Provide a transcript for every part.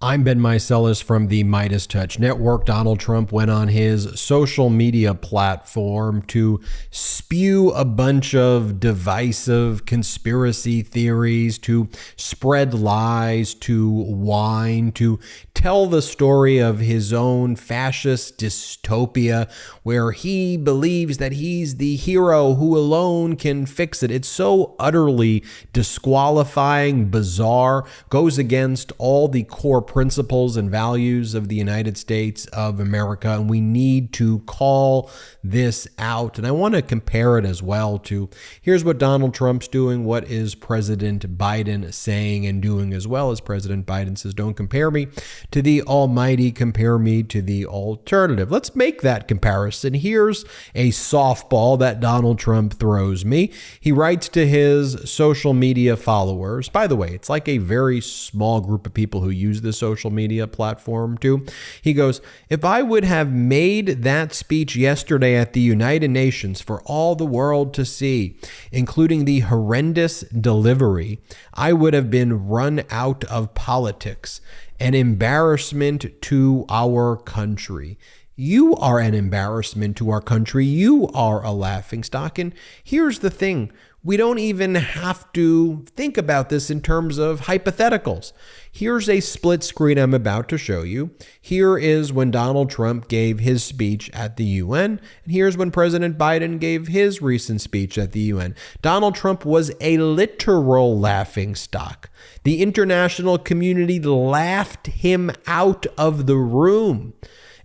I'm Ben Meiselas from the MeidasTouch Network. Donald Trump went on his social media platform to spew a bunch of divisive conspiracy theories, to spread lies, to whine, to tell the story of his own fascist dystopia where he believes that he's the hero who alone can fix it. It's so utterly disqualifying, bizarre, goes against all the core principles and values of the United States of America, and we need to call this out. And I want to compare it as well to, here's what Donald Trump's doing, what is President Biden saying and doing as well. As President Biden says, don't compare me to the almighty, compare me to the alternative. Let's make that comparison. Here's a softball that Donald Trump throws me. He writes to his social media followers. By the way, it's like a very small group of people who use this social media platform too. He goes, if I would have made that speech yesterday at the United Nations for all the world to see, including the horrendous delivery, I would have been run out of politics, an embarrassment to our country. You are an embarrassment to our country. You are a laughingstock. And here's the thing. We don't even have to think about this in terms of hypotheticals. Here's a split screen I'm about to show you. Here is when Donald Trump gave his speech at the UN, and here's when President Biden gave his recent speech at the UN. Donald Trump was a literal laughingstock. The international community laughed him out of the room.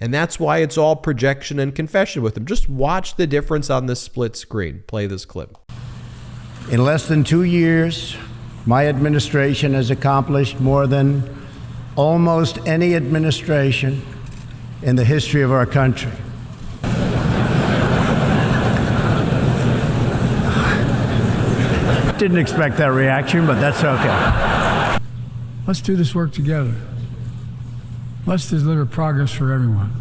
And that's why it's all projection and confession with him. Just watch the difference on this split screen. Play this clip. In less than 2 years, my administration has accomplished more than almost any administration in the history of our country. Didn't expect that reaction, but that's okay. Let's do this work together. Let's deliver progress for everyone.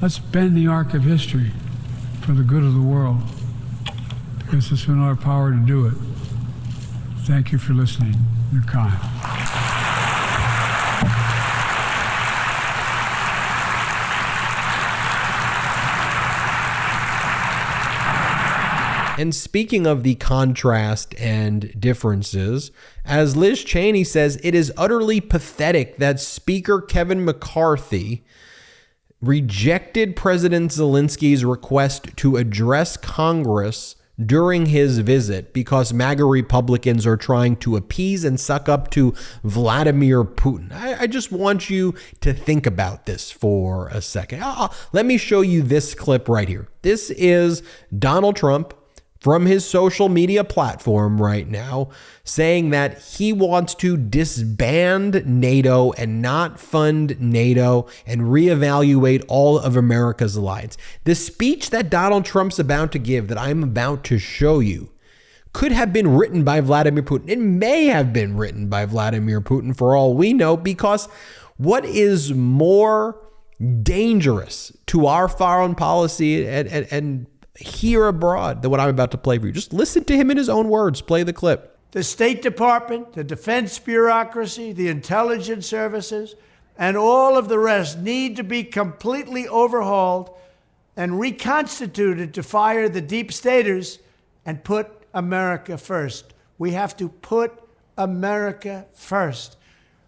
Let's bend the arc of history for the good of the world, because it's in our power to do it. Thank you for listening. You're kind. And speaking of the contrast and differences, as Liz Cheney says, it is utterly pathetic that Speaker Kevin McCarthy rejected President Zelensky's request to address Congress during his visit because MAGA Republicans are trying to appease and suck up to Vladimir Putin. I just want you to think about this for a second. Let me show you this clip right here. This is Donald Trump from his social media platform right now saying that he wants to disband NATO and not fund NATO and reevaluate all of America's alliance. The speech that Donald Trump's about to give, that I'm about to show you, could have been written by Vladimir Putin. It may have been written by Vladimir Putin for all we know, because what is more dangerous to our foreign policy and here abroad than what I'm about to play for you? Just listen to him in his own words. Play the clip. The State Department, the defense bureaucracy, the intelligence services, and all of the rest need to be completely overhauled and reconstituted to fire the deep staters and put America first. We have to put America first.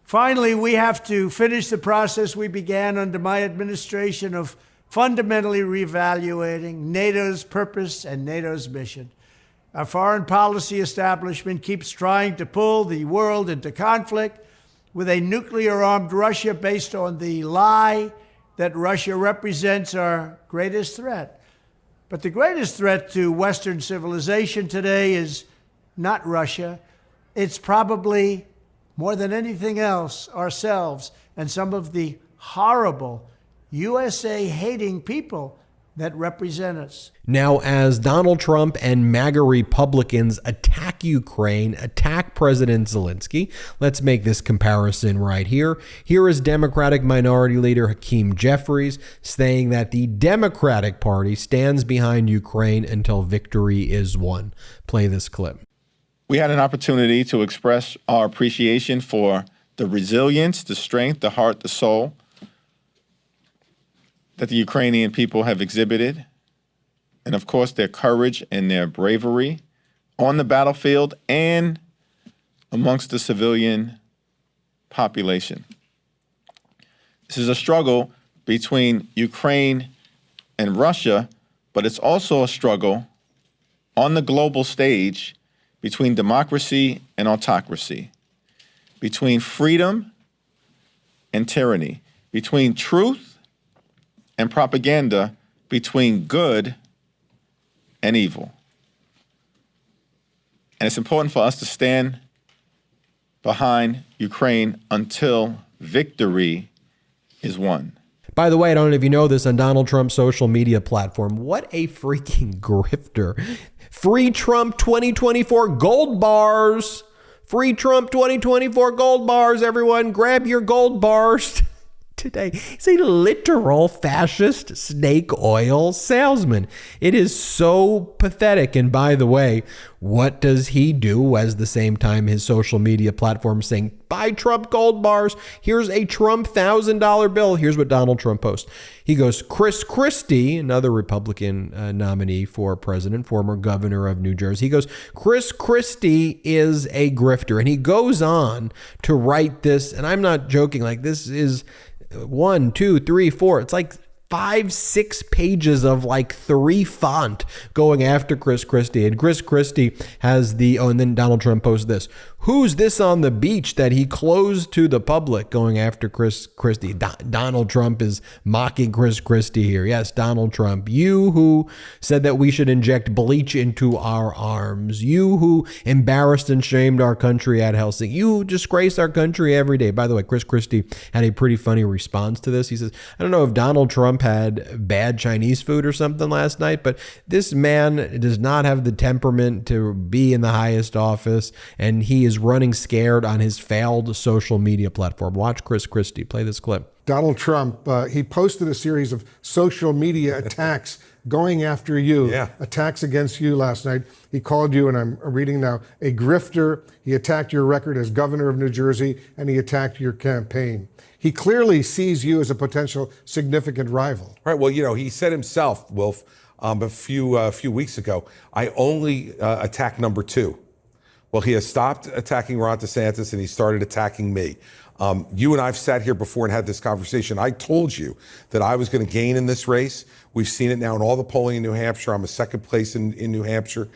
Finally, we have to finish the process we began under my administration of fundamentally reevaluating NATO's purpose and NATO's mission. Our foreign policy establishment keeps trying to pull the world into conflict with a nuclear-armed Russia based on the lie that Russia represents our greatest threat. But the greatest threat to Western civilization today is not Russia. It's probably, more than anything else, ourselves and some of the horrible USA-hating people that represent us. Now, as Donald Trump and MAGA Republicans attack Ukraine, attack President Zelensky, let's make this comparison right here. Here is Democratic Minority Leader Hakeem Jeffries saying that the Democratic Party stands behind Ukraine until victory is won. Play this clip. We had an opportunity to express our appreciation for the resilience, the strength, the heart, the soul that the Ukrainian people have exhibited, and of course their courage and their bravery on the battlefield and amongst the civilian population. This is a struggle between Ukraine and Russia, but it's also a struggle on the global stage between democracy and autocracy, between freedom and tyranny, between truth and propaganda, between good and evil. And it's important for us to stand behind Ukraine until victory is won. By the way, I don't know if you know this, on Donald Trump's social media platform, what a freaking grifter. Free Trump 2024 gold bars. Free Trump 2024 gold bars, everyone. Grab your gold bars today. He's a literal fascist snake oil salesman. It is so pathetic. And by the way, what does he do as the same time his social media platform saying, buy Trump gold bars? Here's a Trump $1,000 bill. Here's what Donald Trump posts. He goes, Christie, another Republican nominee for president, former governor of New Jersey. He goes, Christie is a grifter. And he goes on to write this, and I'm not joking, like this is 1, 2, 3, 4. It's like 5, 6 pages of like 3 font going after Christie. And Christie has the, and then Donald Trump posts this. Who's this on the beach that he closed to the public, going after Christie? Donald Trump is mocking Christie here. Yes, Donald Trump, you who said that we should inject bleach into our arms. You who embarrassed and shamed our country at Helsinki. You disgrace our country every day. By the way, Christie had a pretty funny response to this. He says, I don't know if Donald Trump had bad Chinese food or something last night, but this man does not have the temperament to be in the highest office, and he is running scared on his failed social media platform. Watch Christie. Play this clip. Donald Trump, he posted a series of social media attacks going after you, attacks against you last night. He called you, and I'm reading now, a grifter. He attacked your record as governor of New Jersey, and he attacked your campaign. He clearly sees you as a potential significant rival. Right. Well, you know, he said himself, Wolf, a few weeks ago, I only attack number 2. Well, he has stopped attacking Ron DeSantis and he started attacking me. You and I've sat here before and had this conversation. I told you that I was going to gain in this race. We've seen it now in all the polling in New Hampshire. I'm a second place in New Hampshire.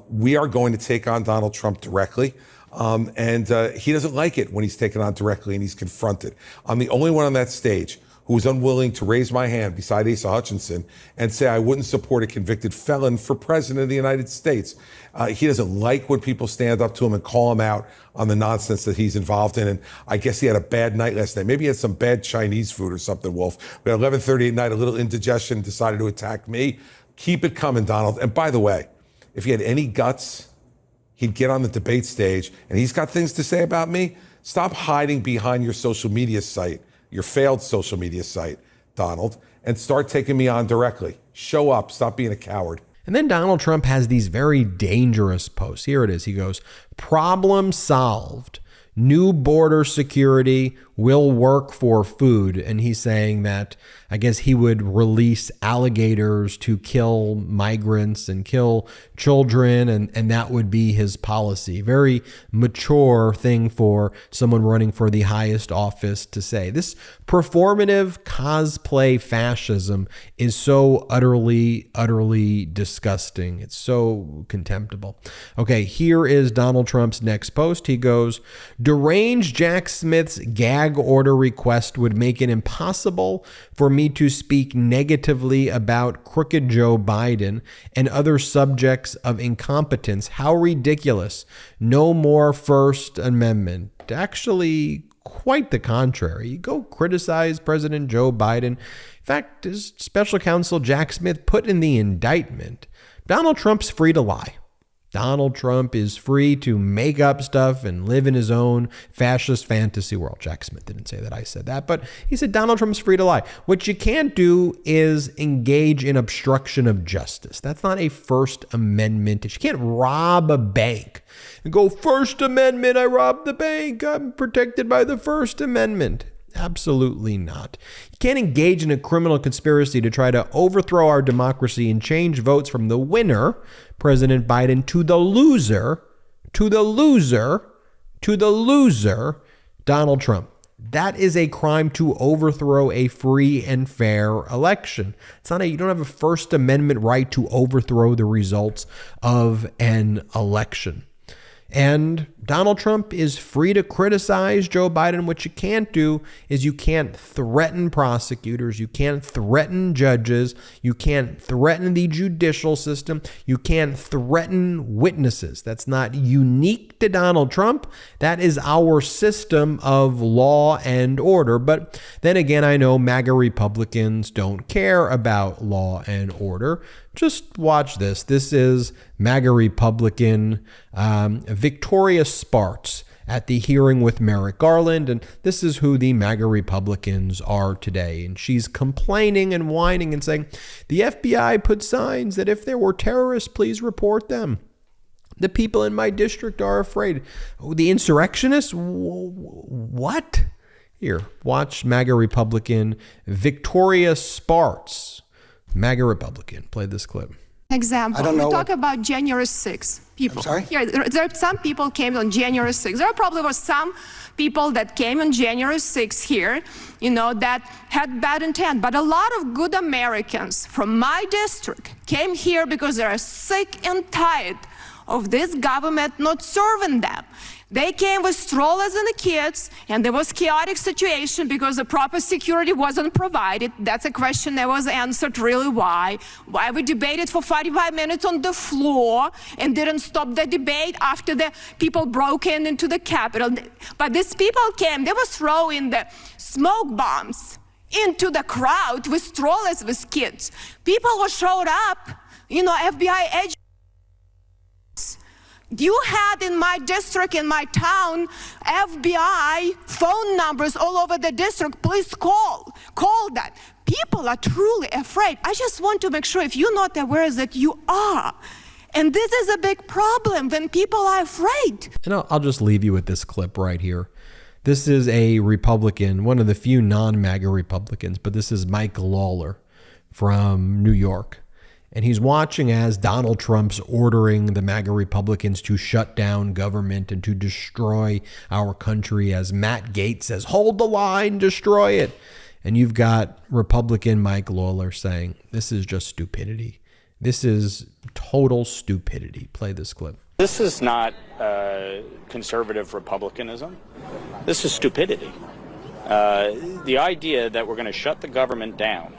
We are going to take on Donald Trump directly. And he doesn't like it when he's taken on directly and he's confronted. I'm the only one on that stage who was unwilling to raise my hand beside Asa Hutchinson and say I wouldn't support a convicted felon for president of the United States. He doesn't like when people stand up to him and call him out on the nonsense that he's involved in. And I guess he had a bad night last night. Maybe he had some bad Chinese food or something, Wolf. But at 11:30 at night, a little indigestion, decided to attack me. Keep it coming, Donald. And by the way, if he had any guts, he'd get on the debate stage and he's got things to say about me. Stop hiding behind your social media site, your failed social media site, Donald, and start taking me on directly. Show up. Stop being a coward. And then Donald Trump has these very dangerous posts. Here it is. He goes, problem solved. New border security will work for food. And he's saying that, I guess he would release alligators to kill migrants and kill children, and that would be his policy. Very mature thing for someone running for the highest office to say. This performative cosplay fascism is so utterly, utterly disgusting. It's so contemptible. Okay, here is Donald Trump's next post. He goes, deranged Jack Smith's gag order request would make it impossible for me to speak negatively about crooked Joe Biden and other subjects of incompetence. How ridiculous. No more First Amendment. Actually, quite the contrary. You go criticize President Joe Biden. In fact, as special counsel Jack Smith put in the indictment, Donald Trump's free to lie. Donald Trump is free to make up stuff and live in his own fascist fantasy world. Jack Smith didn't say that, I said that, but he said Donald Trump's free to lie. What you can't do is engage in obstruction of justice. That's not a First Amendment issue. You can't rob a bank and go, First Amendment, I robbed the bank, I'm protected by the First Amendment. Absolutely not. You can't engage in a criminal conspiracy to try to overthrow our democracy and change votes from the winner, President Biden, to the loser, Donald Trump. That is a crime to overthrow a free and fair election. You don't have a First Amendment right to overthrow the results of an election. And Donald Trump is free to criticize Joe Biden. What you can't do is you can't threaten prosecutors. You can't threaten judges. You can't threaten the judicial system. You can't threaten witnesses. That's not unique to Donald Trump. That is our system of law and order. But then again, I know MAGA Republicans don't care about law and order. Just watch this. This is MAGA Republican Victoria Spartz at the hearing with Merrick Garland, and this is who the MAGA Republicans are today. And she's complaining and whining and saying, the FBI put signs that if there were terrorists, please report them. The people in my district are afraid. Oh, the insurrectionists? What? Here, watch MAGA Republican Victoria Spartz. MAGA Republican. Play this clip. Example, we talk about January 6th. People. I'm sorry? Here, some people came on January 6th. There probably were some people that came on January 6th here, that had bad intent. But a lot of good Americans from my district came here because they are sick and tired of this government not serving them. They came with strollers and the kids, and there was chaotic situation because the proper security wasn't provided. That's a question that was answered really why. Why we debated for 45 minutes on the floor and didn't stop the debate after the people broke into the Capitol. But these people came, they were throwing the smoke bombs into the crowd with strollers with kids. People who showed up, FBI agents. You had in my district, in my town, FBI phone numbers all over the district. Please call that. People are truly afraid. I just want to make sure if you're not aware that you are. And this is a big problem when people are afraid. And I'll just leave you with this clip right here. This is a Republican, one of the few non-MAGA Republicans, but this is Mike Lawler from New York. And he's watching as Donald Trump's ordering the MAGA Republicans to shut down government and to destroy our country, as Matt Gaetz says, hold the line, destroy it. And you've got Republican Mike Lawler saying, this is just stupidity. This is total stupidity. Play this clip. This is not conservative republicanism. This is stupidity. The idea that we're going to shut the government down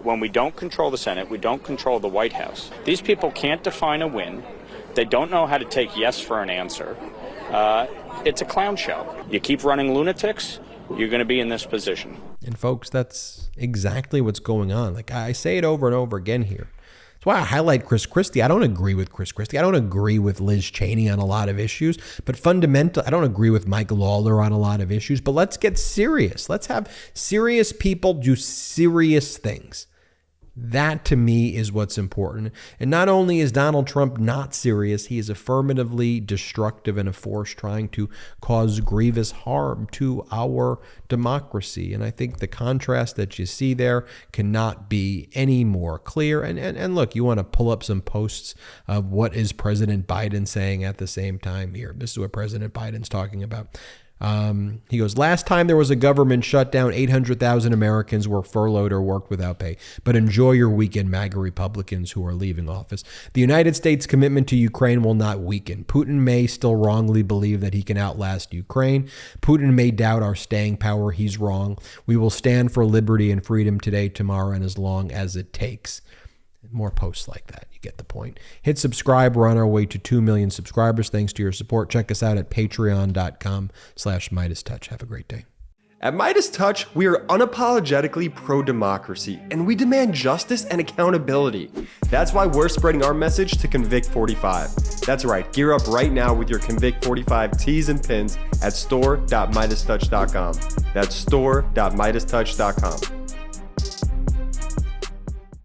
when we don't control the Senate, we don't control the White House. These people can't define a win. They don't know how to take yes for an answer. It's a clown show. You keep running lunatics, you're going to be in this position. And folks, that's exactly what's going on. Like I say it over and over again here. That's why I highlight Chris Christie. I don't agree with Chris Christie. I don't agree with Liz Cheney on a lot of issues. But fundamentally, I don't agree with Mike Lawler on a lot of issues. But let's get serious. Let's have serious people do serious things. That, to me, is what's important. And not only is Donald Trump not serious, he is affirmatively destructive and a force trying to cause grievous harm to our democracy. And I think the contrast that you see there cannot be any more clear. And look, you want to pull up some posts of what is President Biden saying at the same time here. This is what President Biden's talking about. He goes, last time there was a government shutdown, 800,000 Americans were furloughed or worked without pay. But enjoy your weekend, MAGA Republicans who are leaving office. The United States' commitment to Ukraine will not weaken. Putin may still wrongly believe that he can outlast Ukraine. Putin may doubt our staying power. He's wrong. We will stand for liberty and freedom today, tomorrow, and as long as it takes. More posts like that. You get the point. Hit subscribe. We're on our way to 2 million subscribers. Thanks to your support. Check us out at patreon.com/MeidasTouch. Have a great day. At MeidasTouch, we are unapologetically pro-democracy, and we demand justice and accountability. That's why we're spreading our message to Convict 45. That's right, gear up right now with your Convict 45 tees and pins at store.MeidasTouch.com. That's store.MeidasTouch.com.